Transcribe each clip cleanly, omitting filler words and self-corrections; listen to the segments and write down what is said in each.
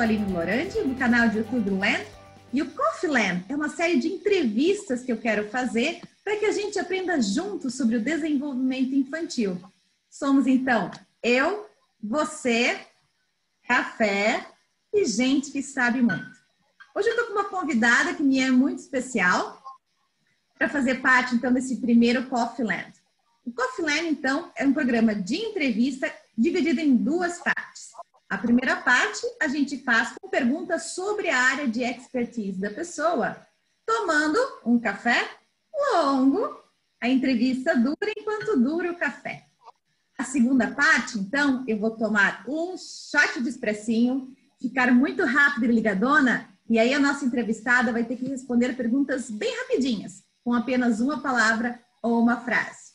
a Aline Lorandi, do canal de YouTube Land, e o Coffee Land é uma série de entrevistas que eu quero fazer para que a gente aprenda juntos sobre o desenvolvimento infantil. Somos, então, eu, você, café e gente que sabe muito. Hoje eu estou com uma convidada que me é muito especial para fazer parte, então, desse primeiro Coffee Land. O Coffee Land, então, é um programa de entrevista dividido em duas partes. A primeira parte a gente faz com perguntas sobre a área de expertise da pessoa, tomando um café longo. A entrevista dura enquanto dura o café. A segunda parte, então, eu vou tomar um shot de expressinho, ficar muito rápido e ligadona, e aí a nossa entrevistada vai ter que responder perguntas bem rapidinhas, com apenas uma palavra ou uma frase.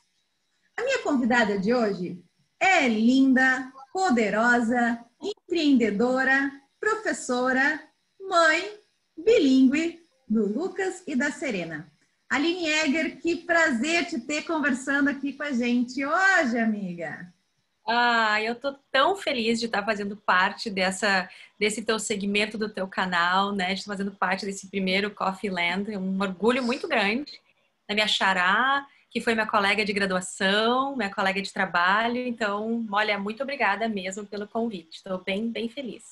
A minha convidada de hoje é linda, poderosa, empreendedora, professora, mãe, bilíngue do Lucas e da Serena. Aline Egger, que prazer te ter conversando aqui com a gente hoje, amiga. Eu tô tão feliz de estar fazendo parte desse teu segmento do teu canal, né? De estar fazendo parte desse primeiro Coffee Land. É um orgulho muito grande da minha xará, que foi minha colega de graduação, minha colega de trabalho. Então, olha, muito obrigada mesmo pelo convite. Estou bem, bem feliz.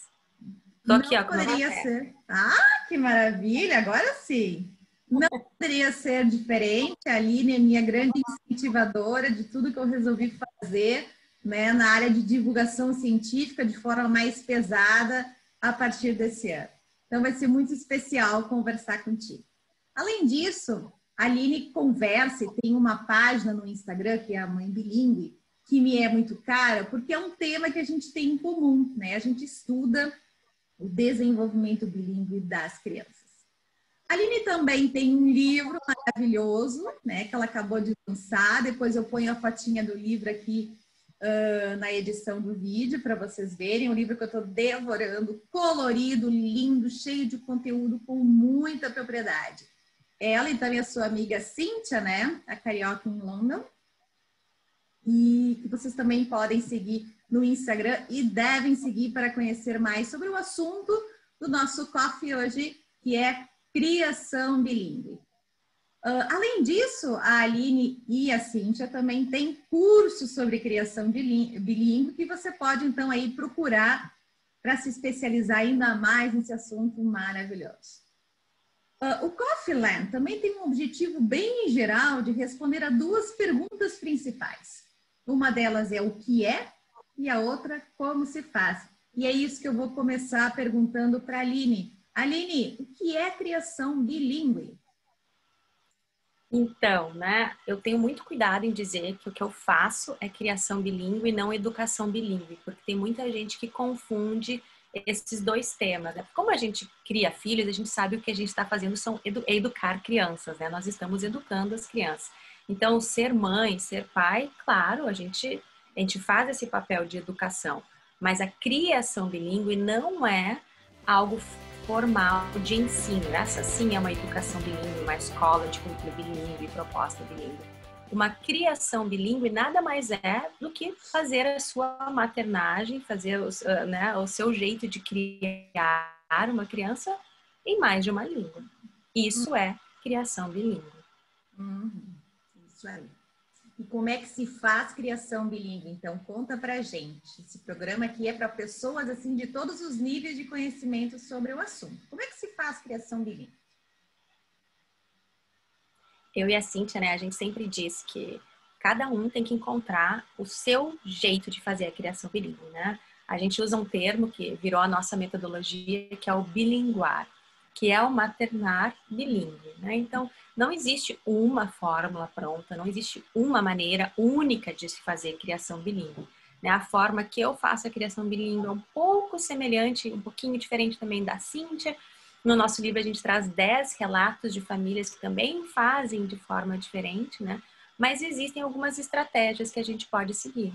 Estou aqui, Não com meu poderia café. ser. Ah, que maravilha! Agora sim. Não poderia ser diferente. A Aline é minha grande incentivadora de tudo que eu resolvi fazer, né, na área de divulgação científica de forma mais pesada a partir desse ano. Então, vai ser muito especial conversar contigo. Além disso, a Aline conversa e tem uma página no Instagram, que é a Mãe Bilingue, que me é muito cara, porque é um tema que a gente tem em comum, né? A gente estuda o desenvolvimento bilíngue das crianças. A Aline também tem um livro maravilhoso, né, que ela acabou de lançar. Depois eu ponho a fotinha do livro aqui na edição do vídeo para vocês verem. Um livro que eu estou devorando, colorido, lindo, cheio de conteúdo, com muita propriedade. Ela e também a sua amiga Cíntia, né, a carioca em London. E que vocês também podem seguir no Instagram e devem seguir para conhecer mais sobre o assunto do nosso coffee hoje, que é criação bilíngue. Além disso, a Aline e a Cíntia também têm cursos sobre criação bilíngue que você pode, então, aí procurar para se especializar ainda mais nesse assunto maravilhoso. O Coffee Land também tem um objetivo bem geral de responder a duas perguntas principais. Uma delas é o que é e a outra como se faz. E é isso que eu vou começar perguntando para a Aline. Aline, o que é criação bilíngue? Então, né, eu tenho muito cuidado em dizer que o que eu faço é criação bilíngue e não educação bilíngue, porque tem muita gente que confunde esses dois temas, né? Como a gente cria filhos, a gente sabe o que a gente está fazendo é educar crianças, né? Nós estamos educando as crianças. Então, ser mãe, ser pai, claro, a gente faz esse papel de educação, mas a criação bilíngue não é algo formal de ensino. Essa sim é uma educação bilíngue, uma escola de cultura bilíngue, proposta bilíngue. Uma criação bilíngue nada mais é do que fazer a sua maternagem, fazer o seu jeito de criar uma criança em mais de uma língua. Isso é criação bilíngue. Isso aí. E como é que se faz criação bilíngue? Então, conta pra gente. Esse programa aqui é para pessoas assim de todos os níveis de conhecimento sobre o assunto. Como é que se faz criação bilíngue? Eu e a Cíntia, né, a gente sempre diz que cada um tem que encontrar o seu jeito de fazer a criação bilíngue, né? A gente usa um termo que virou a nossa metodologia, que é o bilinguar, que é o maternar bilíngue, né? Então, não existe uma fórmula pronta, não existe uma maneira única de se fazer criação bilíngue, né? A forma que eu faço a criação bilíngue é um pouco semelhante, um pouquinho diferente também da Cíntia. No nosso livro a gente traz 10 relatos de famílias que também fazem de forma diferente, né? Mas existem algumas estratégias que a gente pode seguir,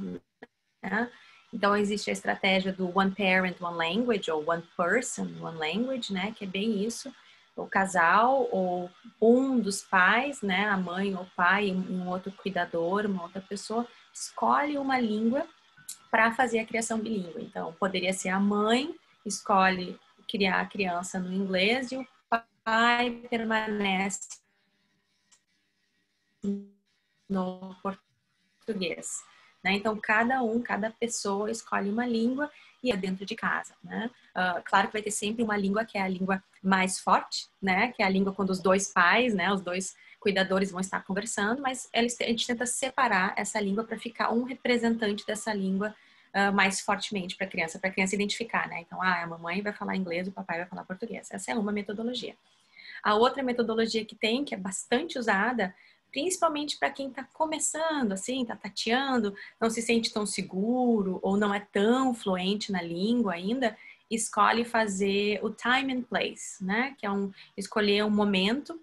né? Então existe a estratégia do One Parent, One Language, ou One Person, One Language, né? Que é bem isso. O casal ou um dos pais, né? A mãe ou o pai, um outro cuidador, uma outra pessoa, escolhe uma língua para fazer a criação bilíngue. Então poderia ser a mãe escolhe criar a criança no inglês e o pai permanece no português, né? Então, cada pessoa escolhe uma língua e é dentro de casa, né? Claro que vai ter sempre uma língua que é a língua mais forte, né? Que é a língua quando os dois pais, né? Os dois cuidadores vão estar conversando, mas a gente tenta separar essa língua para ficar um representante dessa língua mais fortemente para a criança identificar, né? Então, a mamãe vai falar inglês, o papai vai falar português. Essa é uma metodologia. A outra metodologia que tem, que é bastante usada, principalmente para quem está começando, assim, está tateando, não se sente tão seguro ou não é tão fluente na língua ainda, escolhe fazer o time and place, né? Que é escolher um momento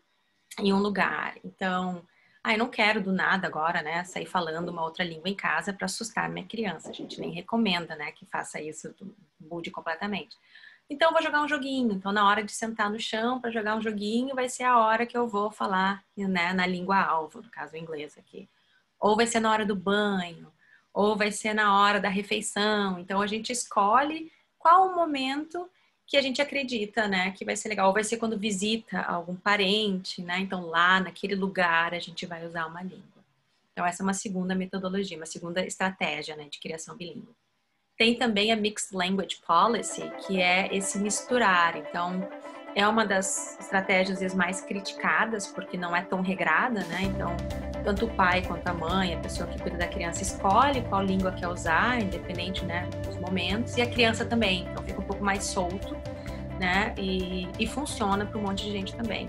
e um lugar. Então, eu não quero do nada agora, né, sair falando uma outra língua em casa para assustar minha criança. A gente nem recomenda, né, que faça isso, mude completamente. Então, eu vou jogar um joguinho. Então, na hora de sentar no chão para jogar um joguinho, vai ser a hora que eu vou falar, né, na língua alvo, no caso o inglês aqui. Ou vai ser na hora do banho, ou vai ser na hora da refeição. Então, a gente escolhe qual o momento que a gente acredita, né, que vai ser legal. Ou vai ser quando visita algum parente, né? Então, lá naquele lugar, a gente vai usar uma língua. Então, essa é uma segunda metodologia, uma segunda estratégia, né, de criação bilíngue. Tem também a Mixed Language Policy, que é esse misturar. Então, é uma das estratégias às vezes mais criticadas, porque não é tão regrada, né? Então, tanto o pai quanto a mãe, a pessoa que cuida da criança, escolhe qual língua quer usar, independente, né, dos momentos, e a criança também. Então, fica um pouco mais solto, né? E funciona para um monte de gente também.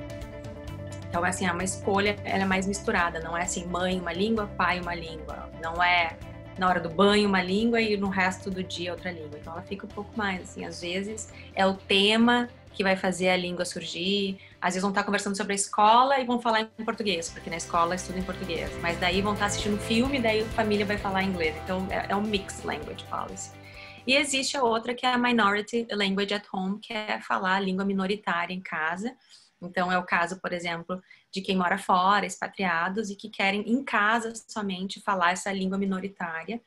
Então, assim, é uma escolha, ela é mais misturada. Não é assim, mãe uma língua, pai uma língua. Não é na hora do banho uma língua e no resto do dia outra língua. Então ela fica um pouco mais assim, às vezes é o tema que vai fazer a língua surgir. Às vezes vão estar conversando sobre a escola e vão falar em português, porque na escola estuda em português. Mas daí vão estar assistindo um filme e daí a família vai falar inglês. Então é um Mixed Language Policy. E existe a outra que é a Minority Language at Home, que é falar a língua minoritária em casa. Então, é o caso, por exemplo, de quem mora fora, expatriados, e que querem em casa somente falar essa língua minoritária,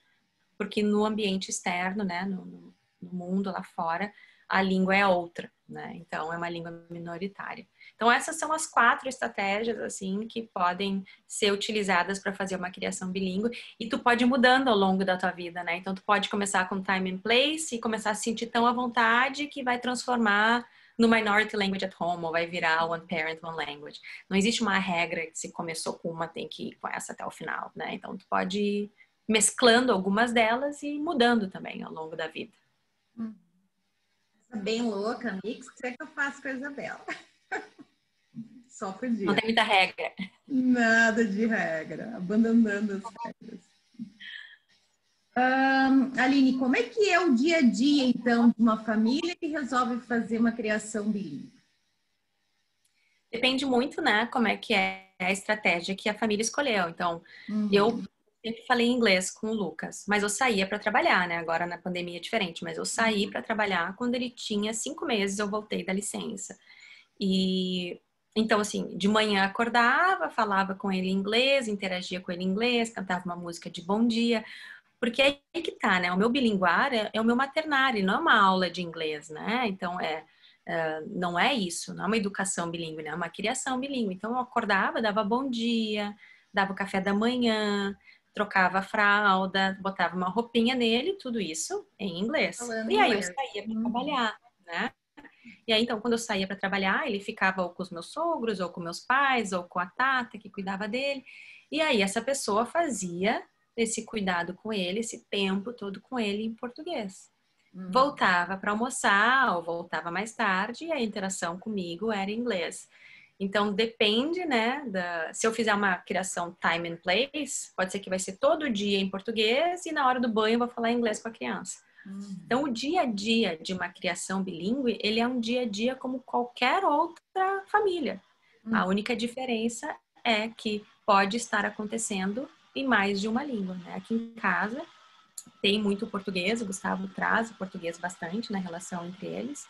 porque no ambiente externo, né, no mundo lá fora, a língua é outra, né? Então, é uma língua minoritária. Então, essas são as 4 estratégias, assim, que podem ser utilizadas para fazer uma criação bilíngue, e tu pode ir mudando ao longo da tua vida, né? Então, tu pode começar com time and place e começar a se sentir tão à vontade que vai transformar no Minority Language at Home, ou vai virar One Parent, One Language. Não existe uma regra que se começou com uma, tem que ir com essa até o final, né? Então, tu pode ir mesclando algumas delas e mudando também ao longo da vida. Bem louca, mix, é que eu faço com a Isabela. Só podia. Não tem muita regra. Nada de regra, abandonando as regras. Aline, como é que é o dia a dia, então, de uma família que resolve fazer uma criação bilíngue? Depende muito, né, como é que é a estratégia que a família escolheu. Então, eu sempre falei inglês com o Lucas, mas eu saía para trabalhar, né? Agora na pandemia é diferente, mas eu saí para trabalhar quando ele tinha 5 meses, eu voltei da licença. E então, assim, de manhã acordava, falava com ele em inglês, interagia com ele em inglês, cantava uma música de bom dia, porque é aí que tá, né? O meu bilinguar é o meu maternário, não é uma aula de inglês, né? Então, não é isso, não é uma educação bilíngue, né? É uma criação bilíngue. Então, eu acordava, dava bom dia, dava o café da manhã, trocava a fralda, botava uma roupinha nele, tudo isso em inglês. Falando E aí eu inglês. saía para trabalhar, né? E aí, então, quando eu saía para trabalhar, ele ficava ou com os meus sogros, ou com meus pais, ou com a Tata, que cuidava dele. E aí, essa pessoa fazia esse cuidado com ele, esse tempo todo com ele em português. Voltava para almoçar, ou voltava mais tarde, e a interação comigo era em inglês. Então, depende, né, se eu fizer uma criação time and place, pode ser que vai ser todo dia em português, e na hora do banho eu vou falar inglês com a criança. Então, o dia a dia de uma criação bilíngue, ele é um dia a dia como qualquer outra família. A única diferença é que pode estar acontecendo em mais de uma língua, né? Aqui em casa tem muito português, o Gustavo traz o português bastante na relação entre eles,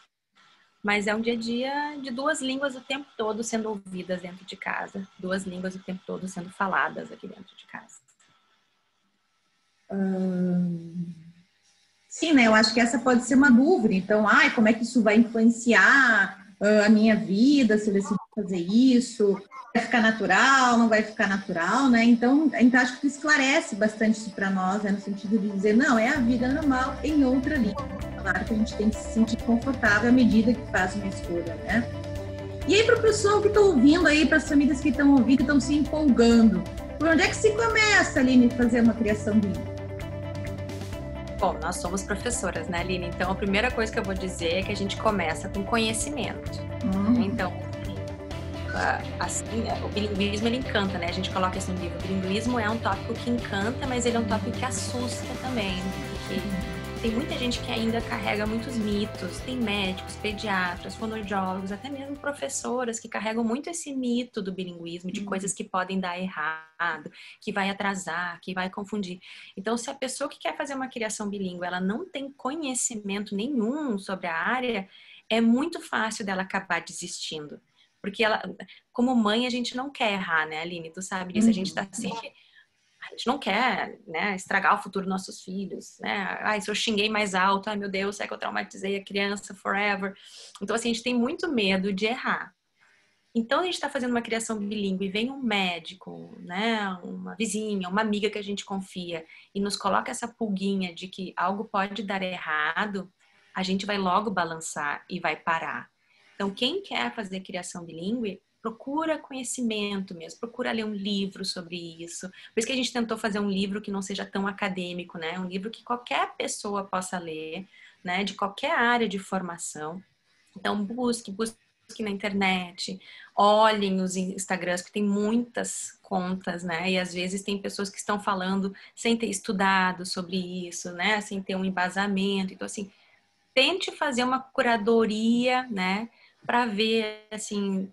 mas é um dia a dia de 2 línguas o tempo todo sendo ouvidas dentro de casa, 2 línguas o tempo todo sendo faladas aqui dentro de casa. Sim, né? Eu acho que essa pode ser uma dúvida. Então, ai, como é que isso vai influenciar a minha vida, se eu decidir fazer isso? Vai ficar natural, não vai ficar natural, né? Então acho que tu esclarece bastante isso para nós, né? No sentido de dizer, não, é a vida normal em outra linha. Claro que a gente tem que se sentir confortável à medida que faz uma escolha, né? E aí, para o pessoal que está ouvindo aí, para as famílias que estão ouvindo, que estão se empolgando, por onde é que se começa, Aline, a fazer uma criação bilíngue? Bom, nós somos professoras, né, Aline? Então, a primeira coisa que eu vou dizer é que a gente começa com conhecimento. Então, assim, o bilinguismo, ele encanta, né? A gente coloca isso no livro. O bilinguismo é um tópico que encanta, mas ele é um tópico que assusta também. Porque tem muita gente que ainda carrega muitos mitos. Tem médicos, pediatras, fonoaudiólogos, até mesmo professoras que carregam muito esse mito do bilinguismo, de coisas que podem dar errado, que vai atrasar, que vai confundir. Então, se a pessoa que quer fazer uma criação bilíngue, ela não tem conhecimento nenhum sobre a área, é muito fácil dela acabar desistindo. Porque ela, como mãe, a gente não quer errar, né, Aline? Tu sabe disso, a gente tá sempre... A gente não quer, né, estragar o futuro dos nossos filhos, né? Ai, se eu xinguei mais alto, ai meu Deus, será que eu traumatizei a criança forever? Então, assim, a gente tem muito medo de errar. Então, a gente está fazendo uma criação bilíngue e vem um médico, né, uma vizinha, uma amiga que a gente confia e nos coloca essa pulguinha de que algo pode dar errado, a gente vai logo balançar e vai parar. Então, quem quer fazer criação bilíngue, procura conhecimento mesmo, procura ler um livro sobre isso. Por isso que a gente tentou fazer um livro que não seja tão acadêmico, né? Um livro que qualquer pessoa possa ler, né? De qualquer área de formação. Então, busque na internet, olhem os Instagrams, porque tem muitas contas, né? E às vezes tem pessoas que estão falando sem ter estudado sobre isso, né? Sem ter um embasamento. Então, assim, tente fazer uma curadoria, né? Para ver, assim,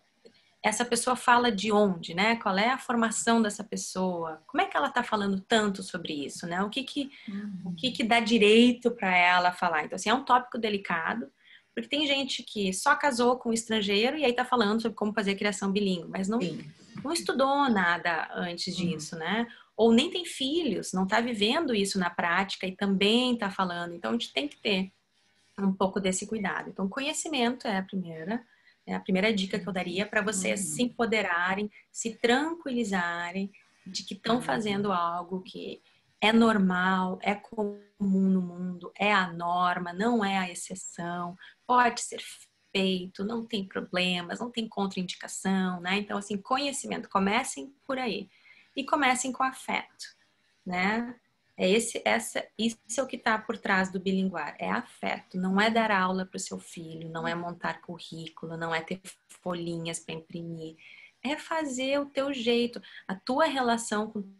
essa pessoa fala de onde, né? Qual é a formação dessa pessoa? Como é que ela está falando tanto sobre isso, né? O que dá direito para ela falar? Então, assim, é um tópico delicado, porque tem gente que só casou com um estrangeiro e aí está falando sobre como fazer criação bilíngue, mas não estudou nada antes disso, né? Ou nem tem filhos, não está vivendo isso na prática e também está falando. Então, a gente tem que ter um pouco desse cuidado. Então, conhecimento é a primeira dica que eu daria para vocês se empoderarem, se tranquilizarem de que estão fazendo algo que é normal, é comum no mundo, é a norma, não é a exceção, pode ser feito, não tem problemas, não tem contraindicação, né? Então, assim, conhecimento, comecem por aí. E comecem com afeto, né? Isso é o que está por trás do bilinguar. É afeto, não é dar aula para o seu filho, não é montar currículo, não é ter folhinhas para imprimir. É fazer o teu jeito. A tua relação com o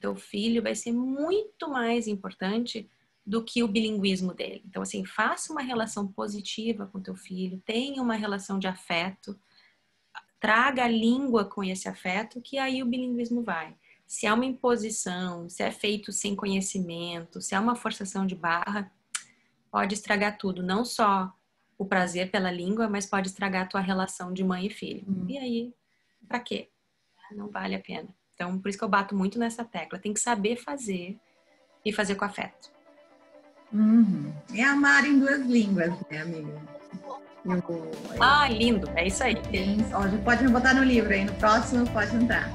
teu filho vai ser muito mais importante do que o bilinguismo dele. Então, assim, faça uma relação positiva com o teu filho, tenha uma relação de afeto, traga a língua com esse afeto, que aí o bilinguismo vai. Se é uma imposição, se é feito sem conhecimento, se é uma forçação de barra, pode estragar tudo. Não só o prazer pela língua, mas pode estragar a tua relação de mãe e filho. E aí, pra quê? Não vale a pena. Então, por isso que eu bato muito nessa tecla. Tem que saber fazer e fazer com afeto. É amar em duas línguas, né, amiga? Ah, lindo. É isso aí. Ó, já pode me botar no livro aí. No próximo pode entrar.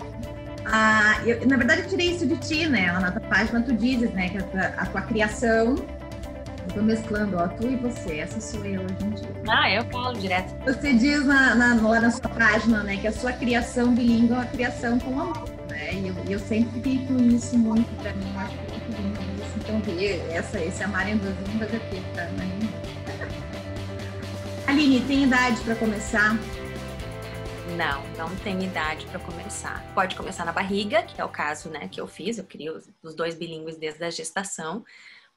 Na verdade, eu tirei isso de ti, né? Lá na tua página tu dizes, né? Que a tua criação... Eu tô mesclando, ó, tu e você. Essa sou eu hoje em dia. Eu falo direto. Você diz lá na sua página, né? Que a sua criação bilíngue é uma criação com amor, né? E eu sempre fiquei com isso muito pra mim. Eu acho que é muito lindo isso. Então, ver esse amar em duas línguas é feita, né? Aline, tem idade para começar? Não tem idade para começar. Pode começar na barriga, que é o caso, né, que eu fiz. Eu criei os dois bilíngues desde a gestação.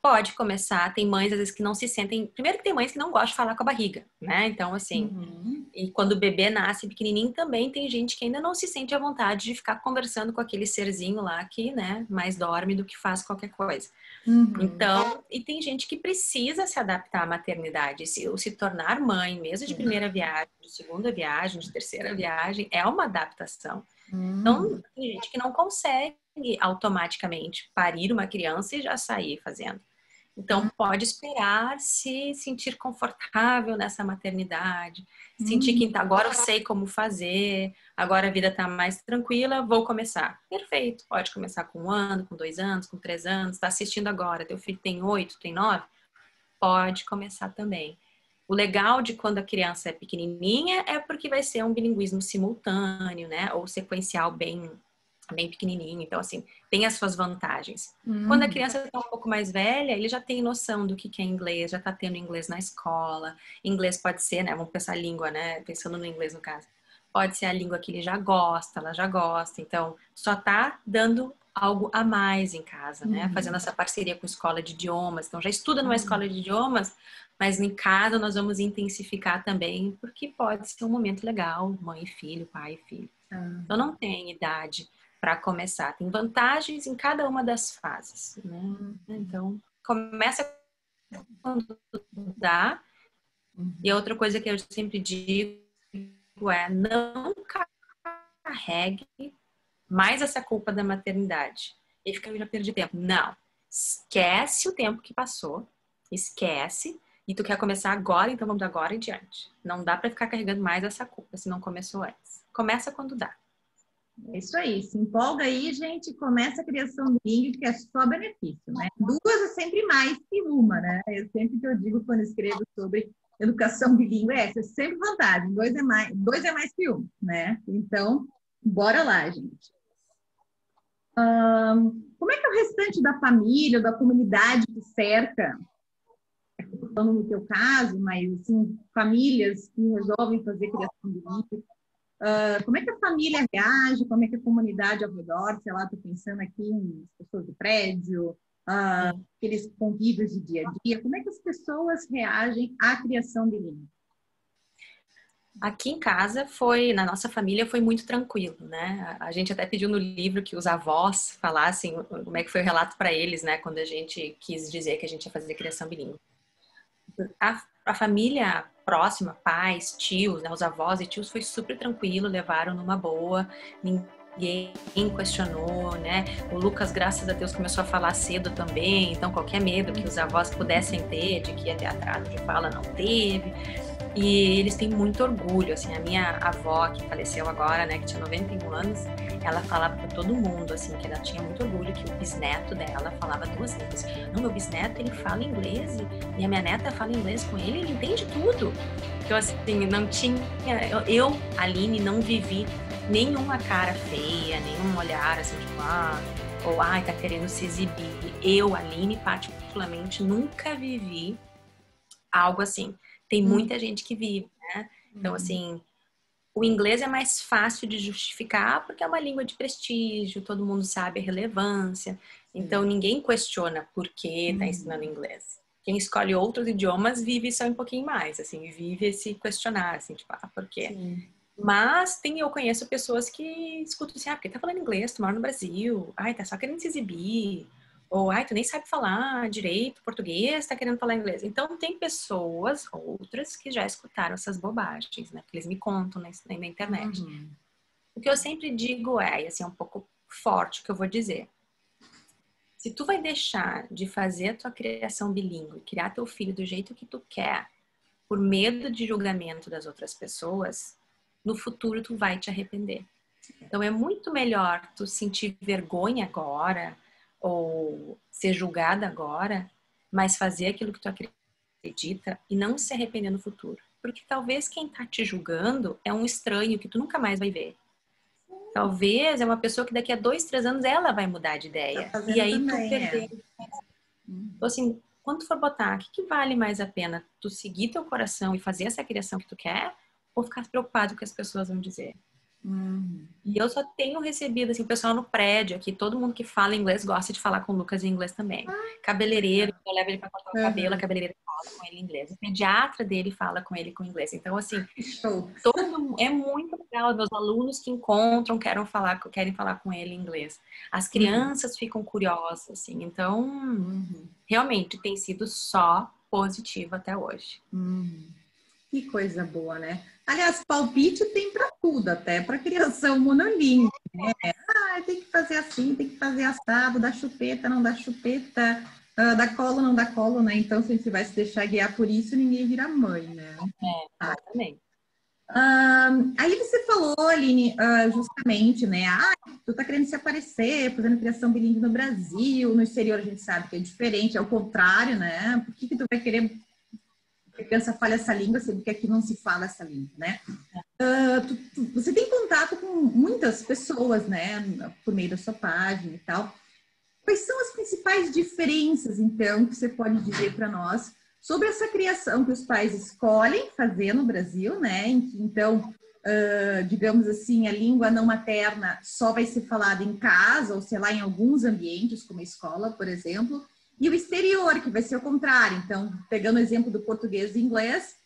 Pode começar. Tem mães, às vezes, que não se sentem... Primeiro que tem mães que não gostam de falar com a barriga, né? Então, assim... E quando o bebê nasce pequenininho, também tem gente que ainda não se sente à vontade de ficar conversando com aquele serzinho lá que, né, mais dorme do que faz qualquer coisa. Então, e tem gente que precisa se adaptar à maternidade. Se tornar mãe, mesmo de primeira viagem, de segunda viagem, de terceira viagem, é uma adaptação. Então, tem gente que não consegue automaticamente parir uma criança e já sair fazendo. Então, pode esperar se sentir confortável nessa maternidade, sentir que agora eu sei como fazer, agora a vida está mais tranquila, vou começar. Perfeito, pode começar com 1 ano, com 2 anos, com 3 anos, está assistindo agora, teu filho tem 8, tem 9, pode começar também. O legal de quando a criança é pequenininha é porque vai ser um bilinguismo simultâneo, né? Ou sequencial bem pequenininho. Então, assim, tem as suas vantagens. Quando a criança está um pouco mais velha, ele já tem noção do que é inglês, já está tendo inglês na escola. Inglês pode ser, né? Vamos pensar a língua, né? Pensando no inglês no caso. Pode ser a língua que ele já gosta, ela já gosta. Então, só tá dando algo a mais em casa, né? Fazendo essa parceria com a escola de idiomas. Então, já estuda numa escola de idiomas, mas em casa nós vamos intensificar também, porque pode ser um momento legal, mãe e filho, pai e filho. Então, não tem idade para começar. Tem vantagens em cada uma das fases, né? Então, começa quando dá. E a outra coisa que eu sempre digo é não carregue mais essa culpa da maternidade. E fica, eu já perdi tempo. Não. Esquece o tempo que passou. Esquece. E tu quer começar agora, então vamos de agora em diante. Não dá para ficar carregando mais essa culpa se não começou antes. Começa quando dá. É isso aí, se empolga aí, gente, começa a criação bilíngue, que é só benefício, né? 2 é sempre mais que uma, né? Eu sempre que eu digo quando escrevo sobre educação bilíngue, é sempre vantagem, 2 é mais que 1, né? Então, bora lá, gente. Como é que é o restante da família, da comunidade que cerca, falando no teu caso, mas assim, famílias que resolvem fazer criação bilíngue, como é que a família reage? Como é que a comunidade ao redor, sei lá, estou pensando aqui em pessoas do prédio, aqueles convívios de dia a dia, como é que as pessoas reagem à criação bilíngue? Aqui em casa na nossa família foi muito tranquilo, né? A gente até pediu no livro que os avós falassem como é que foi o relato para eles, né? Quando a gente quis dizer que a gente ia fazer criação bilíngue. A família próxima, pais, tios, né? Os avós e tios foi super tranquilo, levaram numa boa, ninguém questionou, né? O Lucas, graças a Deus, começou a falar cedo também, então qualquer medo que os avós pudessem ter de que ia ter atraso de fala, não teve. E eles têm muito orgulho, assim, a minha avó, que faleceu agora, né, que tinha 91 anos, ela falava pra todo mundo, assim, que ela tinha muito orgulho que o bisneto dela falava 2 línguas. Não, meu bisneto, ele fala inglês e a minha neta fala inglês com ele entende tudo. Então, assim, não tinha... Eu, Aline, não vivi nenhuma cara feia, nenhum olhar, assim, tipo, ou, ai, tá querendo se exibir. Eu, Aline, particularmente, nunca vivi algo assim. Tem muita gente que vive, né? Então, assim, o inglês é mais fácil de justificar porque é uma língua de prestígio, todo mundo sabe a relevância. Então, ninguém questiona por que está ensinando inglês. Quem escolhe outros idiomas vive só um pouquinho mais, assim, vive esse questionar, assim, tipo, por quê? Sim. Mas eu conheço pessoas que escutam assim, porque tá falando inglês, tu mora no Brasil, ai, tá só querendo se exibir. Ou, ai, tu nem sabe falar direito português, tá querendo falar inglês. Então, tem pessoas, outras, que já escutaram essas bobagens, né? Que eles me contam na internet. O que eu sempre digo e assim, é um pouco forte o que eu vou dizer. Se tu vai deixar de fazer a tua criação bilíngue, criar teu filho do jeito que tu quer, por medo de julgamento das outras pessoas, no futuro tu vai te arrepender. Então, é muito melhor tu sentir vergonha agora, ou ser julgada agora, mas fazer aquilo que tu acredita e não se arrepender no futuro. Porque talvez quem tá te julgando é um estranho que tu nunca mais vai ver. Talvez é uma pessoa que daqui a 2, 3 anos ela vai mudar de ideia. Tá E aí também, tu perder. Então, assim, quando tu for botar, o que vale mais a pena? Tu seguir teu coração e fazer essa criação que tu quer? Ou ficar preocupado com o que as pessoas vão dizer? E eu só tenho recebido, assim, o pessoal no prédio aqui, todo mundo que fala inglês gosta de falar com o Lucas em inglês também. Cabeleireiro, eu levo ele pra cortar o cabelo, a cabeleireira fala com ele em inglês. O pediatra dele fala com ele com inglês. Então, assim, é muito legal. Meus alunos que encontram querem falar com ele em inglês. As crianças ficam curiosas, assim. Então, realmente, tem sido só positivo até hoje. Que coisa boa, né? Aliás, palpite tem para tudo, até para criação monolíngue, né? Tem que fazer assim, tem que fazer assado, dá chupeta, não dá chupeta, dá colo, não dá colo, né? Então, se a gente vai se deixar guiar por isso, ninguém vira mãe, né? Exatamente. Aí você falou, Aline, justamente, né? Tu tá querendo se aparecer, fazendo criação bilíngue no Brasil, no exterior a gente sabe que é diferente, é o contrário, né? Por que tu vai querer que a criança fale essa língua, sendo que aqui não se fala essa língua, né? Você tem contato com muitas pessoas, né? Por meio da sua página e tal. Quais são as principais diferenças, então, que você pode dizer para nós sobre essa criação que os pais escolhem fazer no Brasil, né? Então, digamos assim, a língua não materna só vai ser falada em casa, ou sei lá, em alguns ambientes, como a escola, por exemplo, e o exterior, que vai ser o contrário. Então, pegando o exemplo do português e inglês,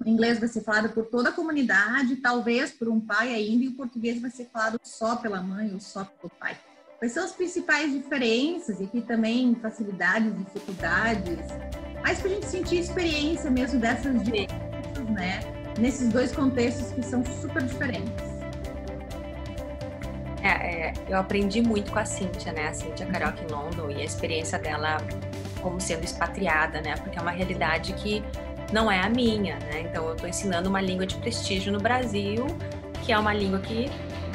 o inglês vai ser falado por toda a comunidade, talvez por um pai ainda, e o português vai ser falado só pela mãe ou só pelo pai. Quais são as principais diferenças? E aqui também facilidades, dificuldades, mas para a gente sentir a experiência mesmo dessas diferenças, né? Nesses dois contextos que são super diferentes. Eu aprendi muito com a Cíntia, né? A Cíntia Carioca em London, e a experiência dela como sendo expatriada, né? Porque é uma realidade que não é a minha, né? Então, eu estou ensinando uma língua de prestígio no Brasil, que é uma língua que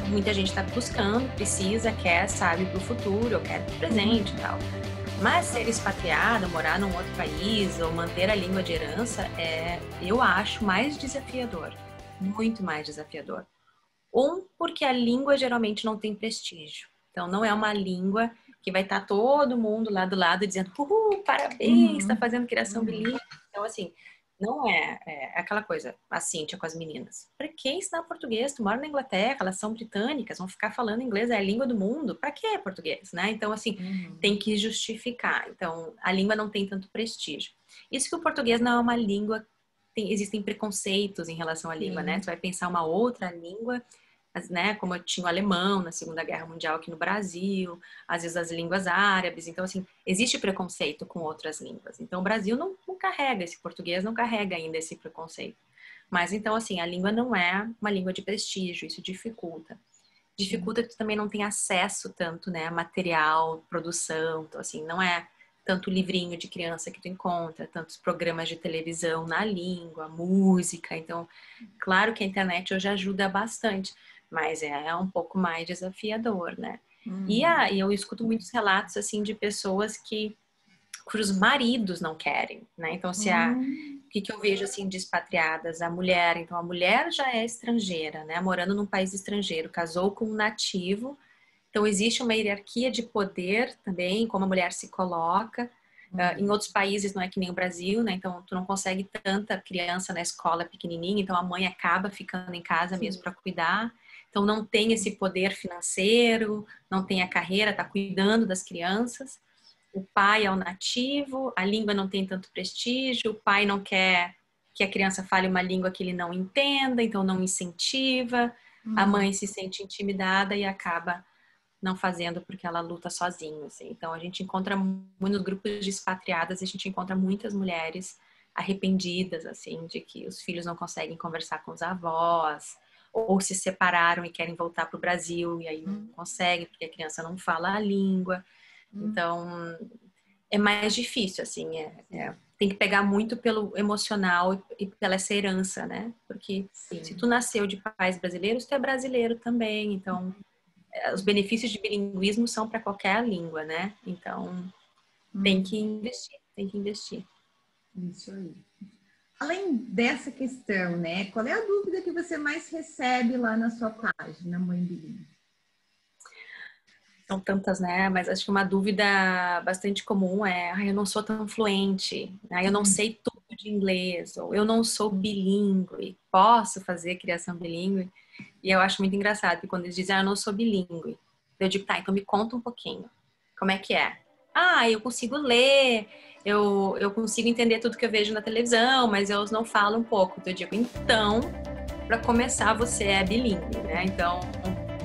muita gente está buscando, precisa, quer, sabe, para o futuro, ou quer para o presente e tal. Mas ser expatriada, morar num outro país, ou manter a língua de herança, eu acho mais desafiador, muito mais desafiador. Porque a língua geralmente não tem prestígio. Então, não é uma língua que vai estar todo mundo lá do lado dizendo, parabéns, está fazendo criação bilíngue. Então, assim, não é aquela coisa, a Cíntia com as meninas. Para que ensinar português? Tu mora na Inglaterra, elas são britânicas, vão ficar falando inglês, é a língua do mundo. Para que português, né? Então, assim, tem que justificar. Então, a língua não tem tanto prestígio. Isso que o português não é uma língua, existem preconceitos em relação à língua, né? Tu vai pensar uma outra língua, né, como eu tinha o alemão na Segunda Guerra Mundial aqui no Brasil, às vezes as línguas árabes. Então, assim, existe preconceito com outras línguas. Então, o Brasil não carrega esse português, não carrega ainda esse preconceito. Mas, então, assim, a língua não é uma língua de prestígio, isso dificulta. Dificulta que tu também não tem acesso tanto, né, a material, produção. Então, assim, não é tanto livrinho de criança que tu encontra, tantos programas de televisão na língua, música. Então, claro que a internet hoje ajuda bastante, mas é um pouco mais desafiador, né? E eu escuto muitos relatos, assim, de pessoas cujos maridos não querem, né? Então, o que eu vejo, assim, de expatriadas? A mulher, então, a mulher já é estrangeira, né? Morando num país estrangeiro, casou com um nativo. Então, existe uma hierarquia de poder também, como a mulher se coloca. Em outros países não é que nem o Brasil, né? Então, tu não consegue tanta criança na escola pequenininha, então a mãe acaba ficando em casa mesmo para cuidar. Então, não tem esse poder financeiro, não tem a carreira, tá cuidando das crianças. O pai é o nativo, a língua não tem tanto prestígio, o pai não quer que a criança fale uma língua que ele não entenda, então não incentiva. A mãe se sente intimidada e acaba não fazendo porque ela luta sozinha, assim. Então, a gente encontra nos grupos de expatriadas, a gente encontra muitas mulheres arrependidas, assim, de que os filhos não conseguem conversar com os avós, ou se separaram e querem voltar para o Brasil, e aí não conseguem, porque a criança não fala a língua. Então, é mais difícil, assim, tem que pegar muito pelo emocional e pela essa herança, né? Porque se tu nasceu de pais brasileiros, tu é brasileiro também, então os benefícios de bilinguismo são para qualquer língua, né? Então, tem que investir. Isso aí. Além dessa questão, né? Qual é a dúvida que você mais recebe lá na sua página, Mãe Bilíngue? São tantas, né? Mas acho que uma dúvida bastante comum é: eu não sou tão fluente, eu não sei tudo de inglês, ou eu não sou bilíngue, posso fazer criação bilíngue? E eu acho muito engraçado que quando eles dizem, eu não sou bilíngue, eu digo, tá, então me conta um pouquinho. Como é que é? Eu consigo ler, eu consigo entender tudo que eu vejo na televisão, mas eu não falo um pouco. Então eu digo, então, para começar, você é bilíngue, né? Então,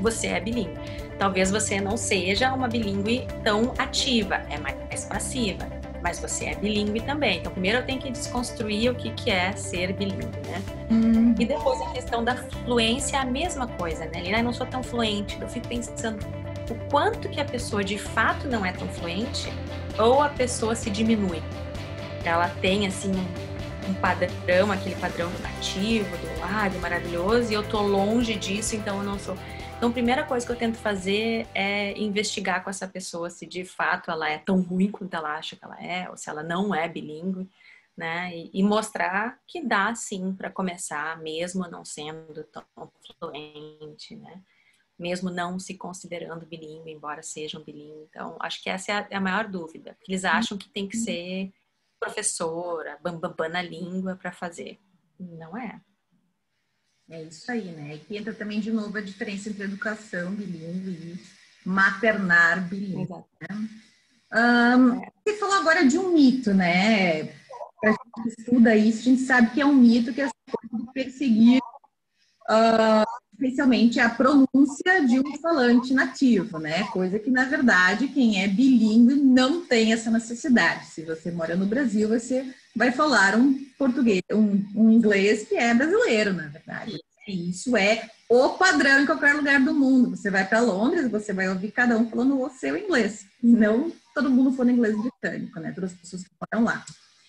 você é bilíngue. Talvez você não seja uma bilíngue tão ativa, é mais passiva. mas você é bilíngue também. Então, primeiro eu tenho que desconstruir o que é ser bilíngue, né? E depois a questão da fluência é a mesma coisa, né? Eu não sou tão fluente, eu fico pensando o quanto que a pessoa de fato não é tão fluente ou a pessoa se diminui. Ela tem, assim, um padrão, aquele padrão do nativo, do maravilhoso, e eu tô longe disso, então eu não sou... Então, a primeira coisa que eu tento fazer é investigar com essa pessoa se de fato ela é tão ruim quanto ela acha que ela é, ou se ela não é bilíngue, né? E mostrar que dá sim para começar, mesmo não sendo tão fluente, né? Mesmo não se considerando bilíngue, embora sejam bilíngue. Então, acho que essa é a maior dúvida. Eles acham que tem que ser professora, bambambam na língua para fazer. Não é. É isso aí, né? E que entra também de novo a diferença entre educação bilíngue e maternar bilíngue. Exato. Você falou agora de um mito, né? Para a gente que estuda isso, a gente sabe que é um mito que é essa coisa de perseguir especialmente a pronúncia de um falante nativo, né? Coisa que, na verdade, quem é bilíngue não tem essa necessidade. Se você mora no Brasil, você vai falar um português, um inglês que é brasileiro, na verdade. E isso é o padrão em qualquer lugar do mundo. Você vai para Londres, você vai ouvir cada um falando o seu inglês. Não todo mundo falando inglês britânico, né? Todas as pessoas que moram lá.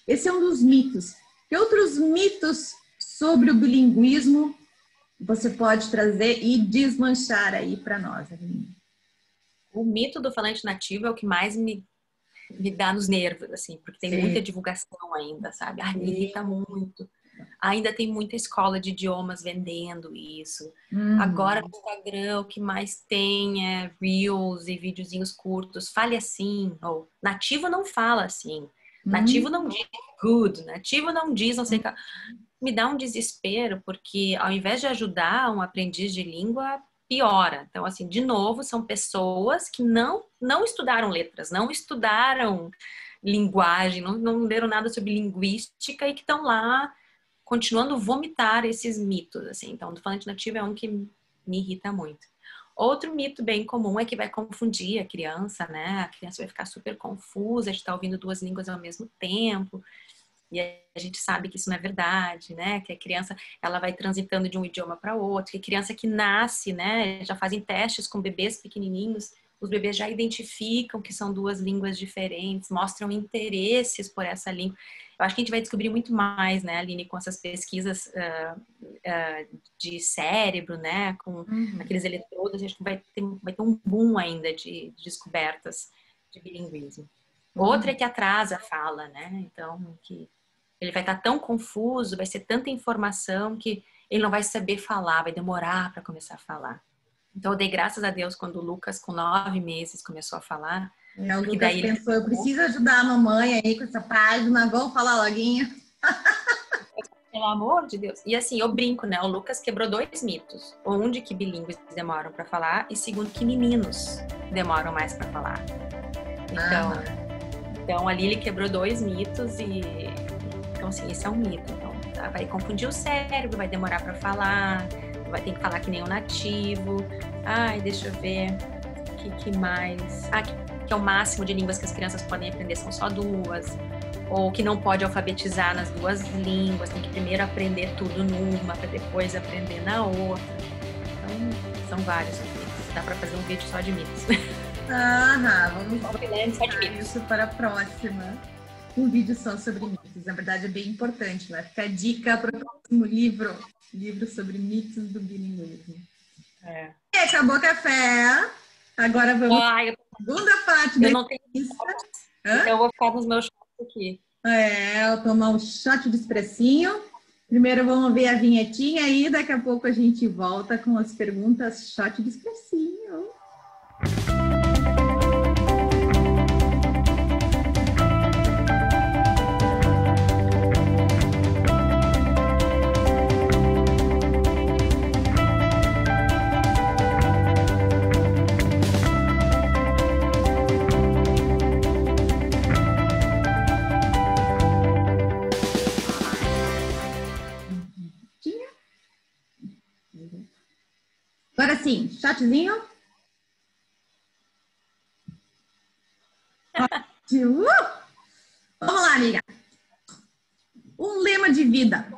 Esse é um dos mitos. Que outros mitos sobre o bilinguismo você pode trazer e desmanchar aí para nós, Aline? O mito do falante nativo é o que mais me dá nos nervos, assim, porque tem muita divulgação ainda, sabe? Me irrita muito. Ainda tem muita escola de idiomas vendendo isso. Agora no Instagram o que mais tem é Reels e videozinhos curtos. Fale assim, ou nativo não fala assim. Nativo não diz good, nativo não diz não sei o que. Me dá um desespero, porque ao invés de ajudar um aprendiz de língua, piora. Então, assim, de novo, são pessoas que não estudaram letras, não estudaram linguagem, não leram nada sobre linguística e que estão lá continuando a vomitar esses mitos, assim. Então, o falante nativo é um que me irrita muito. Outro mito bem comum é que vai confundir a criança, né? A criança vai ficar super confusa de estar ouvindo duas línguas ao mesmo tempo. E a gente sabe que isso não é verdade, né? Que a criança, ela vai transitando de um idioma para outro. Que a criança que nasce, né? Já fazem testes com bebês pequenininhos. Os bebês já identificam que são duas línguas diferentes, mostram interesses por essa língua. Eu acho que a gente vai descobrir muito mais, né, Aline, com essas pesquisas de cérebro, né? Com aqueles eletrodos. Acho que vai ter um boom ainda de descobertas de bilinguismo. Outra é que atrasa a fala, né? Então, que ele vai estar tão confuso, vai ser tanta informação que ele não vai saber falar, vai demorar para começar a falar. Então, eu dei graças a Deus quando o Lucas, com 9 meses, começou a falar. O Lucas pensou, eu preciso ajudar a mamãe aí com essa página, vamos falar loguinho. Pelo amor de Deus. E assim, eu brinco, né? O Lucas quebrou 2 mitos. Um de que bilíngues demoram para falar e segundo que meninos demoram mais para falar. Então, ali ele quebrou 2 mitos e... Então, assim, esse é um mito. Então, tá? Vai confundir o cérebro, vai demorar para falar, vai ter que falar que nem um nativo. Ai, deixa eu ver. O que mais? Que é o máximo de línguas que as crianças podem aprender são só 2. Ou que não pode alfabetizar nas 2 línguas. Tem que primeiro aprender tudo numa, para depois aprender na outra. Então, são vários mitos. Dá para fazer um vídeo só de mitos. Vamos falar isso para a próxima. Um vídeo só sobre mitos. Na verdade, é bem importante. Vai ficar dica para o próximo livro. Livro sobre mitos do bilinguismo. E acabou o café. Agora vamos para a segunda parte da entrevista. Então, eu vou ficar nos meus shots aqui. Eu vou tomar um shot de expressinho. Primeiro vamos ver a vinhetinha e daqui a pouco a gente volta com as perguntas shot de expressinho. Agora sim, chatzinho. Vamos lá, amiga. Um lema de vida.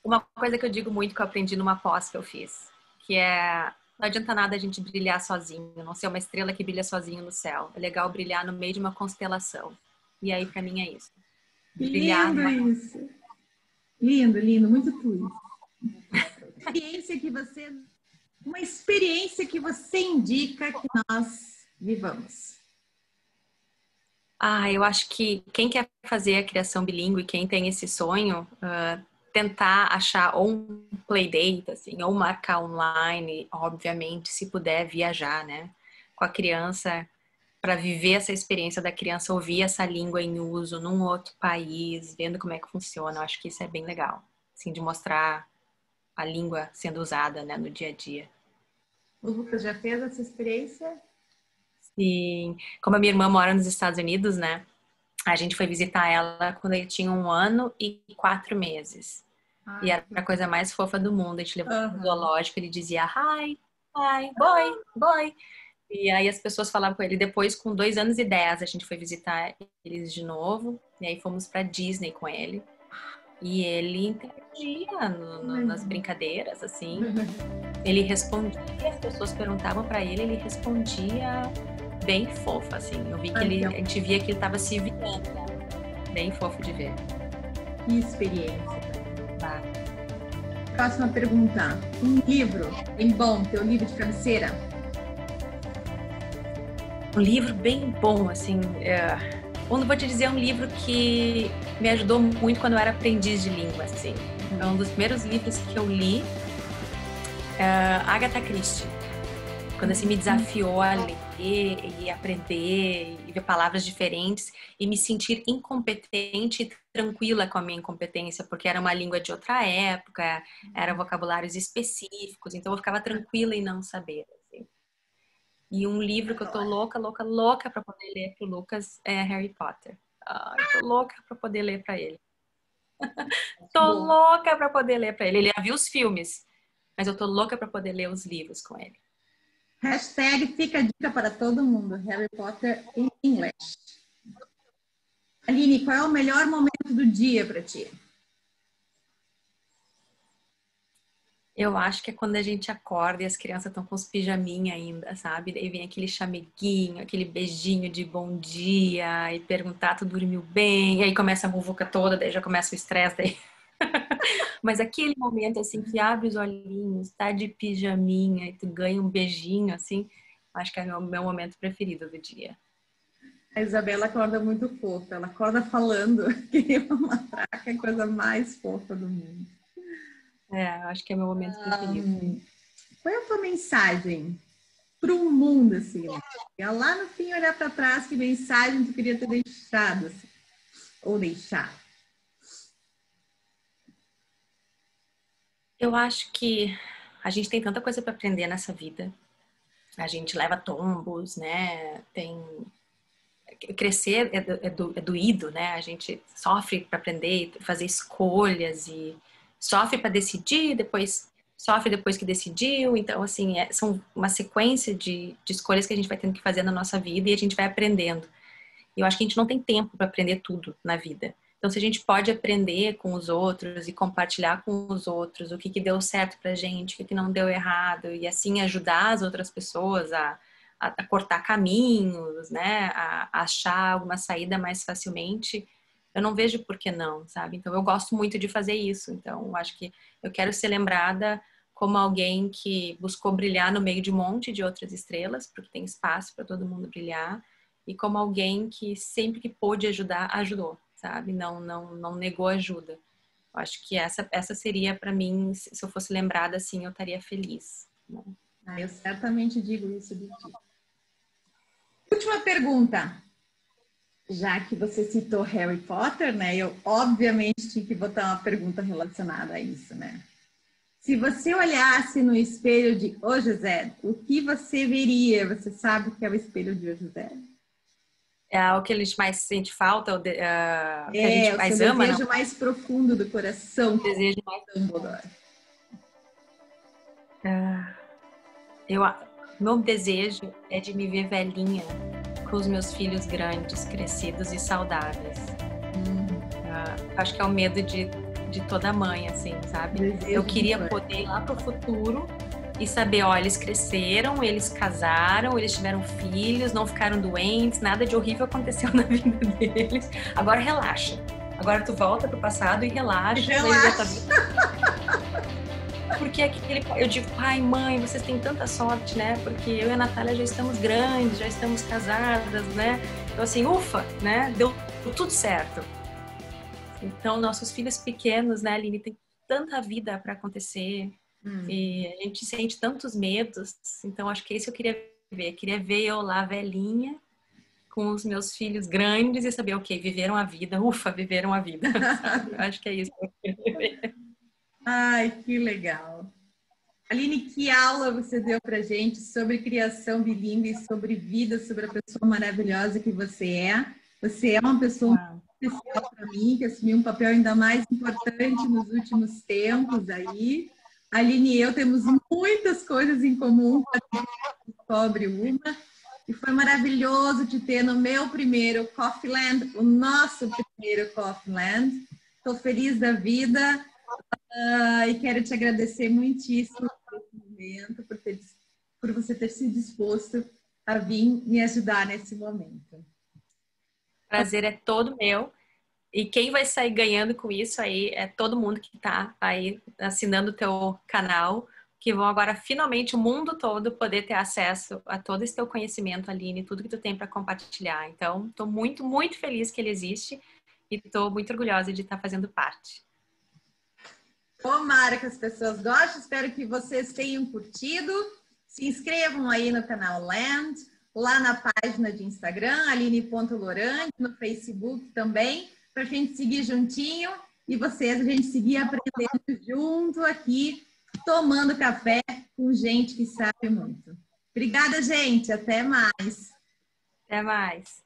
Uma coisa que eu digo muito que eu aprendi numa pós que eu fiz, que é não adianta nada a gente brilhar sozinho, não ser uma estrela que brilha sozinho no céu. É legal brilhar no meio de uma constelação. E aí, pra mim, é isso. Brilhar Lindo numa... isso. Lindo, lindo, muito tudo. Experiência que você, uma experiência que você indica que nós vivamos. Eu acho que quem quer fazer a criação bilíngue, quem tem esse sonho, tentar achar ou um playdate, assim, ou marcar online, obviamente, se puder viajar, né, com a criança, para viver essa experiência da criança ouvir essa língua em uso num outro país, vendo como é que funciona. Eu acho que isso é bem legal, assim, de mostrar a língua sendo usada, né, no dia a dia. O Lucas já fez essa experiência? E como a minha irmã mora nos Estados Unidos, né, a gente foi visitar ela quando ele tinha 1 ano e 4 meses. E Ai, era a coisa mais fofa do mundo. A gente levou no aham. zoológico, ele dizia hi, hi, boy, boy. E aí as pessoas falavam com ele. Depois, com 2 anos e 10, a gente foi visitar eles de novo. E aí fomos pra Disney com ele. E ele interagia nas brincadeiras, assim. Ele respondia, as pessoas perguntavam pra ele, ele respondia bem fofo, assim. Eu vi que a gente via que ele tava se virando, né? Bem fofo de ver. Que experiência. Tá. Próxima pergunta. Um livro bem bom, teu livro de cabeceira? Um livro bem bom, assim. Eu vou te dizer, é um livro que me ajudou muito quando eu era aprendiz de língua, assim. É um dos primeiros livros que eu li, Agatha Christie. Quando assim me desafiou a ler e aprender e ver palavras diferentes e me sentir incompetente e tranquila com a minha incompetência, porque era uma língua de outra época, eram vocabulários específicos, então eu ficava tranquila em não saber. Assim. E um livro que eu tô louca, louca, louca para poder ler pro Lucas é Harry Potter. Eu tô louca para poder ler para ele. Tô louca para poder ler para ele. Ele já viu os filmes, mas eu tô louca para poder ler os livros com ele. Hashtag fica a dica para todo mundo. Harry Potter em inglês. Aline, qual é o melhor momento do dia para ti? Eu acho que é quando a gente acorda e as crianças estão com os pijaminha ainda, sabe? Daí vem aquele chameguinho, aquele beijinho de bom dia e perguntar, tu dormiu bem? E aí começa a muvuca toda, daí já começa o estresse daí. Mas aquele momento assim que abre os olhinhos, tá de pijaminha e tu ganha um beijinho assim, acho que é o meu momento preferido do dia. A Isabela acorda muito fofa. Ela acorda falando que uma matraca é a coisa mais fofa do mundo. Acho que é meu momento preferido. Qual é a tua mensagem para o mundo, assim, né? Lá no fim, olhar para trás, que mensagem tu queria ter deixado, assim, ou deixar? Eu acho que a gente tem tanta coisa para aprender nessa vida. A gente leva tombos, né? Crescer é doído, né? A gente sofre para aprender, fazer escolhas e sofre para decidir, depois sofre depois que decidiu. Então, assim, são uma sequência de escolhas que a gente vai tendo que fazer na nossa vida e a gente vai aprendendo. E eu acho que a gente não tem tempo para aprender tudo na vida. Então, se a gente pode aprender com os outros e compartilhar com os outros o que deu certo pra gente, o que não deu errado, e assim ajudar as outras pessoas a cortar caminhos, né? A achar alguma saída mais facilmente, eu não vejo por que não, sabe? Então, eu gosto muito de fazer isso. Então, eu acho que eu quero ser lembrada como alguém que buscou brilhar no meio de um monte de outras estrelas, porque tem espaço para todo mundo brilhar, e como alguém que sempre que pôde ajudar, ajudou, sabe? Não negou ajuda. Eu acho que essa seria para mim, se eu fosse lembrada assim, eu estaria feliz. Né? Eu certamente digo isso de ti. Última pergunta. Já que você citou Harry Potter, né? Eu obviamente tinha que botar uma pergunta relacionada a isso, né? Se você olhasse no espelho de O José, o que você veria? Você sabe o que é o espelho de O José? É o que a gente mais sente falta, que a gente É, o mais seu ama, desejo não? mais profundo do coração. O desejo mais... Dumbledore. Meu desejo é de me ver velhinha com os meus filhos grandes, crescidos e saudáveis. Acho que é o medo de toda mãe, assim, sabe? Eu queria poder ir lá pro futuro e saber, ó, eles cresceram, eles casaram, eles tiveram filhos, não ficaram doentes, nada de horrível aconteceu na vida deles. Agora relaxa. Agora tu volta pro passado e relaxa. Porque eu digo, pai, mãe, vocês têm tanta sorte, né? Porque eu e a Natália já estamos grandes, já estamos casadas, né? Então assim, ufa, né? Deu tudo certo. Então, nossos filhos pequenos, né, Aline, tem tanta vida para acontecer. E a gente sente tantos medos. Então, acho que é isso que eu queria ver. Eu queria ver eu lá, velhinha, com os meus filhos grandes e saber, ok, viveram a vida. Ufa, viveram a vida. Sabe? Acho que é isso que eu queria ver. Ai, que legal. Aline, que aula você deu pra gente sobre criação bilíngue, sobre vida, sobre a pessoa maravilhosa que você é. Você é uma pessoa especial para mim, que assumiu um papel ainda mais importante nos últimos tempos aí. A Aline e eu temos muitas coisas em comum, descobre uma. E foi maravilhoso te ter no meu primeiro Coffee Land, o nosso primeiro Coffee Land. Estou feliz da vida e quero te agradecer muitíssimo por esse momento, por você ter se disposto a vir me ajudar nesse momento. Prazer é todo meu. E quem vai sair ganhando com isso aí é todo mundo que está aí assinando o teu canal, que vão agora finalmente o mundo todo poder ter acesso a todo esse teu conhecimento, Aline, tudo que tu tem para compartilhar. Então, estou muito, muito feliz que ele existe e estou muito orgulhosa de estar fazendo parte. Tomara que as pessoas gostem, espero que vocês tenham curtido. Se inscrevam aí no canal Land, lá na página de Instagram, aline.lorande, no Facebook também, para a gente seguir juntinho e a gente seguir aprendendo junto aqui, tomando café com gente que sabe muito. Obrigada, gente. Até mais. Até mais.